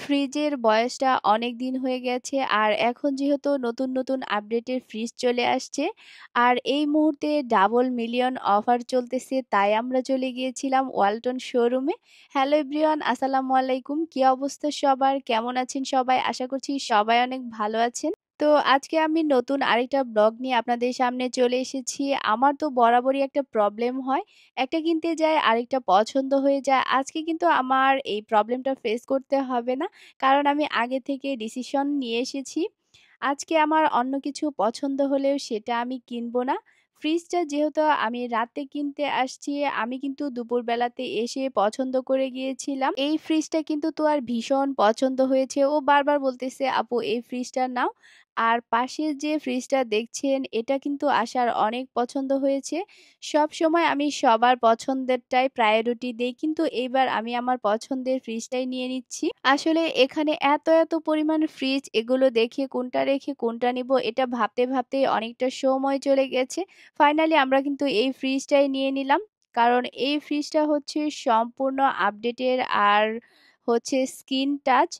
ফ্রিজের বয়সটা অনেক দিন হয়ে গেছে আর এখন যেহেতু নতুন আপডেটের ফ্রিজ চলে আসছে আর এই মুহূর্তে ডাবল মিলিয়ন অফার চলতেছে তাই আমরা চলে গিয়েছিলাম ওয়ালটন শোরুমে। হ্যালো এভরিওয়ান, আসসালামু আলাইকুম। কি অবস্থা সবার? কেমন আছেন সবাই? আশা করছি সবাই অনেক ভালো আছেন। তো আজকে আমি নতুন আরেকটা ব্লগ নিয়ে আপনাদের সামনে চলে এসেছি। আমার তো বরাবরই একটা প্রবলেম হয়। একটা কিনতে যাই আরেকটা পছন্দ হয়ে যায়। আজকে কিন্তু আমার এই প্রবলেমটা ফেস করতে হবে না। কারণ আমি আগে থেকে ডিসিশন নিয়ে এসেছি। আজকে আমার অন্য কিছু পছন্দ হলেও সেটা আমি কিনবো না। ফ্রিজটা যেহেতু আমি রাতে কিনতে আসছি, আমি কিন্তু দুপুরবেলাতে এসে পছন্দ করে গিয়েছিলাম। এই ফ্রিজটা কিন্তু তোয়ার ভীষণ পছন্দ হয়েছে। ও বারবার বলতেছে, "আপু এই ফ্রিজটা নাও।" আর পাশের যে ফ্রিজটা দেখছেন এটা কিন্তু আশার অনেক পছন্দ হয়েছে। সবসময় আমি সবার পছন্দেরটাই প্রায়োরিটি দেই। কিন্তু এইবার আমি আমার পছন্দের ফ্রিজটাই নিয়ে নিচ্ছি। আসলে এখানে এত পরিমাণ ফ্রিজ, এগুলো দেখে কোনটা রেখে কোনটা নিবো এটা ভাবতেই অনেকটা সময় চলে গেছে। ফাইনালি আমরা কিন্তু এই ফ্রিজটাই নিয়ে নিলাম। কারণ এই ফ্রিজটা হচ্ছে সম্পূর্ণ আপডেটের আর হচ্ছে স্ক্রিন টাচ।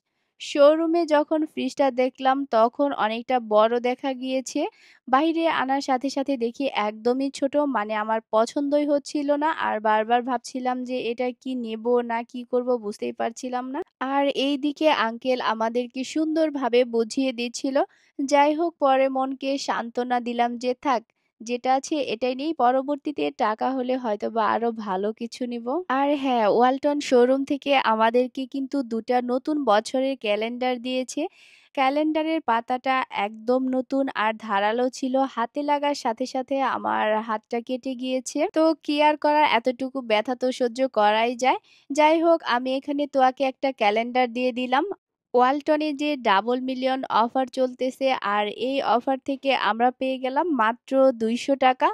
শোরুমে যখন ফ্রিজটা দেখলাম তখন অনেকটা বড় দেখা গিয়েছে। বাহিরে আনার সাথে দেখি একদমই ছোট, মানে আমার পছন্দই হচ্ছিল না। আর বারবার ভাবছিলাম যে এটা কি নেব না কি করব বুঝতেই পারছিলাম না। আর এইদিকে আঙ্কেল আমাদেরকে সুন্দরভাবে বুঝিয়ে দিচ্ছিল। যাই হোক, পরে মনকে সান্ত্বনা দিলাম যে থাক, যেটা আছে এটাই নেই, পরবর্তীতে টাকা হলে হয়তোবা আরো ভালো কিছু নিব। আর হ্যাঁ, ওয়ালটন শোরুম থেকে আমাদেরকে কিন্তু ২টা নতুন বছরের ক্যালেন্ডার দিয়েছে। ক্যালেন্ডারের পাতাটা একদম নতুন আর ধারালো ছিল। হাতে লাগার সাথে আমার হাতটা কেটে গিয়েছে। তো কি আর করার, এতটুকু ব্যথা তো সহ্য করাই যায়। যাই হোক, আমি এখানে তোয়াকে একটা ক্যালেন্ডার দিয়ে দিলাম। ওয়ালটনে যে ডাবল মিলিয়ন অফার চলতেছে আর এই অফার থেকে আমরা পেয়ে গেলাম মাত্র ২০০ টাকা।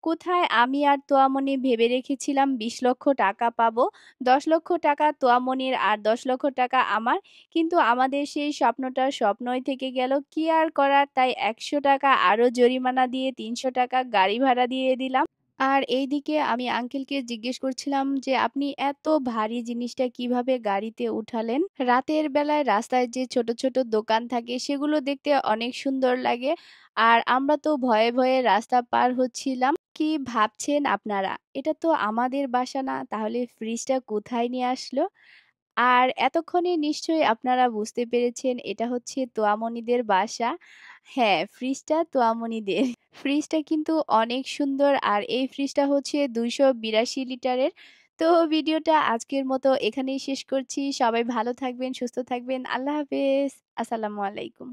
কোথায় আমি আর তোয়ামনি ভেবে রেখেছিলাম ২০ লক্ষ টাকা পাবো। ১০ লক্ষ টাকা তোয়ামনির আর ১০ লক্ষ টাকা আমার। কিন্তু আমাদের সেই স্বপ্নটা স্বপ্নই থেকে গেল। কি আর করার, তাই ১০০ টাকা আরো জরিমানা দিয়ে ৩০০ টাকা গাড়ি ভাড়া দিয়ে দিলাম। আর এইদিকে আমি আঙ্কেলকে জিজ্ঞেস করছিলাম যে আপনি এত ভারী জিনিসটা কিভাবে গাড়িতে উঠালেন? রাতের বেলায় রাস্তায় যে ছোট দোকান থাকে সেগুলো দেখতে অনেক সুন্দর লাগে। আর আমরা তো ভয়ে রাস্তা পার হচ্ছিলাম। কি ভাবছেন আপনারা? এটা তো আমাদের বাসা না, তাহলে ফ্রিজটা কোথায় নিয়ে আসলো? আর এতক্ষণে নিশ্চয়ই আপনারা বুঝতে পেরেছেন এটা হচ্ছে তোয়ামনিদের বাসা। হ্যাঁ, ফ্রিজটা তোয়ামনিদের। ফ্রিজটা কিন্তু অনেক সুন্দর আর এই ফ্রিজটা হচ্ছে ২৮২ লিটারের। তো ভিডিওটা আজকের মতো এখানেই শেষ করছি। সবাই ভালো থাকবেন, সুস্থ থাকবেন। আল্লাহ হাফেজ। আসসালামু আলাইকুম।